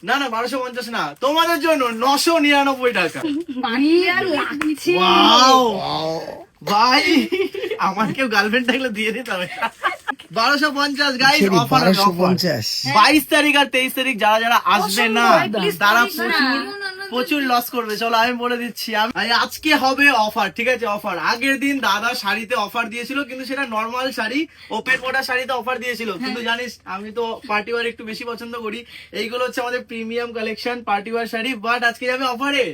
না না 1250 না, তোমাদের জন্য 999 টাকা। Wow! ভাই আমার কেউ গার্লফ্রেন্ড থাকলে দিয়ে দিতে হবে। 1250 গাইস, অফার 22 তারিখ আর 23 তারিখ যারা যারা আসবে না তারা প্রচুর লস করবে। চলো আমি বলে দিচ্ছি, আজকে হবে অফার, ঠিক আছে? অফার আগের দিন দাদা শাড়িতে অফার দিয়েছিল, কিন্তু সেটা নর্মাল শাড়ি, ওপেন মোটা শাড়িতে অফার দিয়েছিল। কিন্তু জানিস আমি তো পার্টি ওয়্যার একটু বেশি পছন্দ করি, এইগুলো হচ্ছে আমাদের premium collection party wear sari. But আজকে যাবে অফারে।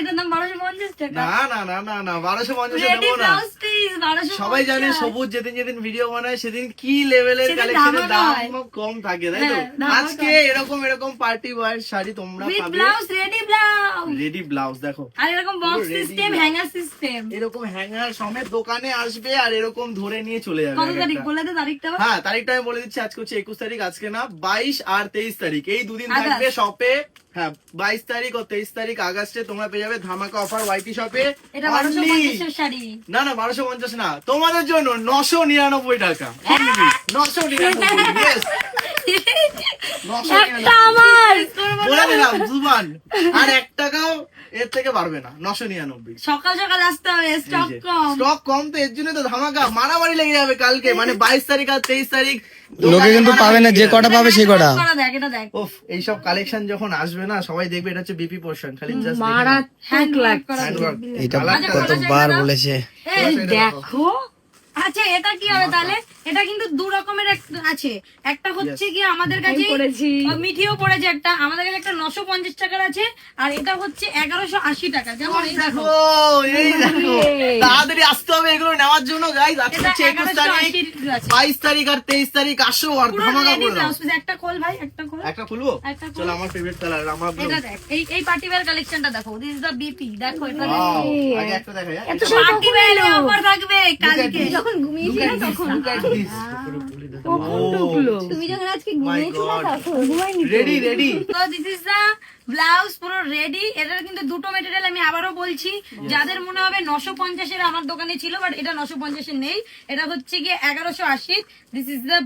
এটার দাম 1250 টাকা। না না না না না 1250 দেবো না। সবাই জানে সবুজ যেদিন যেদিন ভিডিও বানায় সেদিন কি লেভেলের কালেকশনের দাম কম থাকে, তাই তো? আজকে এরকম এরকম পার্টি ওয়্যার শাড়ি তোমরা পাবে, রেডি ব্লাউজ দেখো, আর এরকম বক্স সিস্টেম, হ্যাঙ্গার সিস্টেম, এরকম হ্যাঙ্গার সমেত দোকানে আসবে আর এরকম ধরে নিয়ে চলে যাবে। কত তারিখ বলে দে তারিখটা? হ্যাঁ তারিখটা আমি বলে দিচ্ছি, আজকে হচ্ছে 21 তারিখ, আজকে না 22 আর 23 তারিখ, এই দুদিন থাকবে শপে। হ্যাঁ 22 তারিখ ও 23 তারিখ আগস্টে তোমরা পেয়ে যাবে ধামাকা অফার ওয়াইটি শপে। এটা 1250 এর শাড়ি। না না 1250 না, তোমাদের জন্য 999 টাকা। 999। Yes, 999 আমার বলে দিলাম জুবান, আর 1 টাকাও এর থেকে বাড়বে না। 999। সকাল সকাল আসতে হবে, স্টক কম। স্টক কম তো এর জন্য তো ধামাকা, মারামারি লেগে যাবে কালকে, মানে 22 তারিখ আর 23 তারিখ লোকে কিন্তু পাবে না, যে কটা পাবে সেই কটা। দেখ এটা দেখ, ওফ এইসব কালেকশন যখন আসবে না সবাই দেখবে এটা হচ্ছে বিপি পোর্শন, খালি জাস্ট হ্যান্ড লাগছে। এটা কতবার বলেছে। এই দেখো, আচ্ছা এটা কি হবে তাহলে? এটা কিন্তু দু রকমের আছে, একটা হচ্ছে কি আমাদের কাছে মিঠিও পড়েছে, একটা আমাদের কাছে একটা 950 টাকার আছে, আর এটা হচ্ছে 1180 টাকা। যেমন এই দেখো, এই দেখো তাড়াতাড়ি আসতে হবে এগুলো নেওয়ার জন্য গাইস। আজকে হচ্ছে 21 তারিখ, 22 তারিখ আর 23 তারিখ আসো আর ধামাকা করে দাও। একটা খোল ভাই, একটা খোল, একটা খুলবো। চলো আমার ফেভারিট কালার, আমার এটা দেখ, এই পার্টি ওয়্যার কালেকশনটা দেখো, দিস ইজ দা বিপি। দেখো এটা আগে একটা দেখাই, এত পার্টি ওয়্যার অফার থাকবে কালকে, যখন ঘুমিয়েছিলাম তখন। তুমি যখন আজকে ঘুমিয়েছিলে তখন ঘুমাইনি। Ready ready. তো দিস ইজ দা ব্লাউজ পুরো রেডি। এটার কিন্তু দুটো মেটেরিয়াল, আমি আবারও বলছি, যাদের মনে হবে 950 এর আমার দোকানে ছিল, বাট এটা 950 এর নেই, এটা হচ্ছে গিয়ে 1180। দিস ইজ দা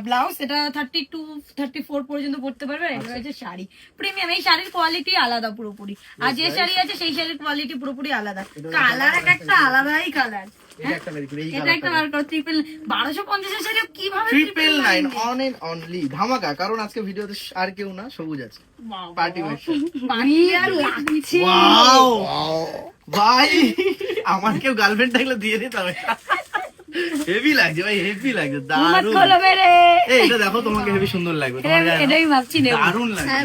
ব্লাউজ, এটা 32 34 পর্যন্ত পড়তে পারবে। এটা হচ্ছে শাড়ি প্রিমিয়াম, এই শাড়ির কোয়ালিটি আলাদা পুরোপুরি, আর যে শাড়ি আছে সেই শাড়ির কোয়ালিটি পুরোপুরি আলাদা, কালার একটা আলাদাই কালার। এটা একটা বার করো, 1250 এর শাড়ি কিভাবে 999 অন এন্ড অনলি ধামাকা। কারণ আজকে ভিডিওতে আর কেউ না, সবুজ আছে পার্টি ওয়্যার। লাগছে। ওয়াও ভাই আমার কেউ গার্লফ্রেন্ড থাকলে দিয়ে দিতে হবে। হেভি লাগছে ভাই, হেভি লাগছে, দারুণ। এই এটা দেখো, তোমাকে হেভি সুন্দর লাগবে, তোমার গায়ে এটাই ভাবছি নেব, দারুণ লাগছে।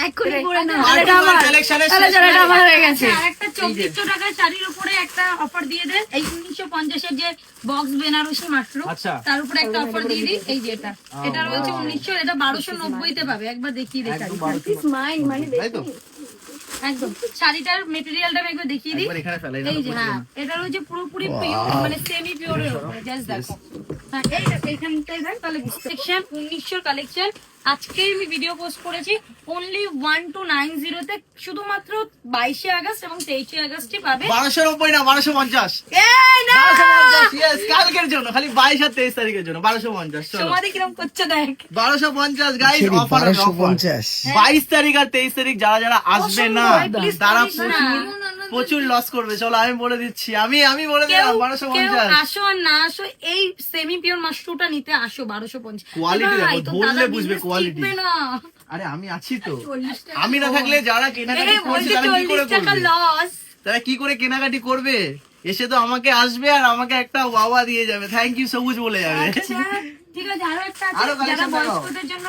এক্ষুনি পরে না, এটা আমার কালেকশনের শেষ আমার হয়ে গেছে। একটা 2400 টাকার শাড়ির উপরে একটা অফার দিয়ে দেন, এই 1950 এর যে বক্স বেনারসি মাশরুম, আচ্ছা। তার উপরে একটা অফার দিয়ে দিই। এই যে এটা রয়েছে 1900, এটা 1290 তে পাবে। একবার দেখিয়ে দেখাই, তাই তো? একদম শাড়িটার মেটেরিয়ালটা আমি একবার দেখিয়ে দিই। একবার এখানে ফেলাই এই যে হ্যাঁ, এটা রয়েছে পুরোপুরি পিওর, মানে সেমি পিওরের উপরে। জাস্ট দেখো, হ্যাঁ এই দেখো এখানটাই দেখ, তাহলে সেকশন 1900 কালেকশন আজকে আমি ভিডিও পোস্ট করেছি অনলি 1290 তে, শুধুমাত্র 22 আগস্ট এবং 23 আগস্টই পাবে। 1290 না 1250। এই না 1250, yes, কালকের জন্য, খালি 22 আর 23 তারিখের জন্য 1250। চলো সমাধি কিরম করছে দেখ, 1250 গাইস, অফার 1250। 22 তারিখ আর 23 তারিখ যারা যারা আসবে না তারা প্রচুর লস করবে। চলো আমি বলে দিচ্ছি, আমি বলে দিলাম কেউ 1250। আসো আর না আসো, এই সেমি পিওর মাশরুমটা নিতে আসো 1250। কোয়ালিটি দেখো, ধরলে বুঝবে কোয়ালিটি। না আরে আমি আছি তো, আমি না থাকলে যারা কেনাকাটি করছে তারা কি করে 40 টাকা করবে? লস, তারা কি করে কেনাকাটি করবে? এসে তো আমাকে আসবে আর আমাকে একটা ওয়াওয়া দিয়ে যাবে, থ্যাংক ইউ সবুজ বলে যাবে। আচ্ছা ঠিক আছে। আরো একটা আরো আছে, যারা collection দেখাও। বয়স্কদের জন্য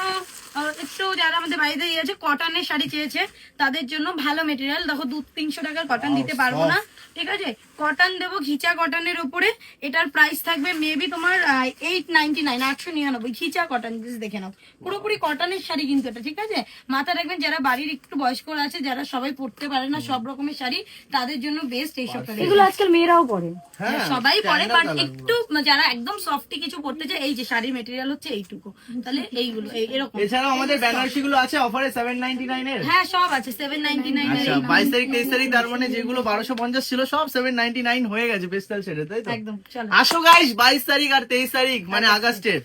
একটু, যারা আমাদের বাড়িতে ইয়েছে কটনের শাড়ি চেয়েছে, তাদের জন্য ভালো মেটেরিয়াল দেখো, 200-300 টাকার কটন দিতে পারবো না, ঠিক আছে? কটন দেবো ঘিচা কটনের উপরে, এটার প্রাইস থাকবে মেবি তোমার 899, 899 ঘিচা কটন। দেখে নাও, পুরোপুরি কটনের শাড়ি কিন্তু এটা, ঠিক আছে? মাথা রাখবেন, যারা বাড়ির একটু বয়স্ক আছে, যারা সবাই পড়তে পারে না সব রকমের শাড়ি, তাদের জন্য বেস্ট এইসব শাড়ি। এগুলো আজকাল মেয়েরাও পরে, সবাই পরে, বাট একটু যারা একদম সফটি কিছু পড়তে চায়, এই যে শাড়ির মেটেরিয়াল হচ্ছে এইটুকু, তাহলে এইগুলো এরকম। এছাড়াও আমাদের বেনারসি গুলো আছে অফারে 799 এর। হ্যাঁ সব আছে 799 এর। আচ্ছা 22 তারিখ 23 তারিখ, তার মানে যেগুলো 1250 ছিল সব 799 হয়ে গেছে পেস্টাল শেডে, তাই তো? একদম চলো আসো গাইস 22 তারিখ আর 23 তারিখ মানে আগস্টের।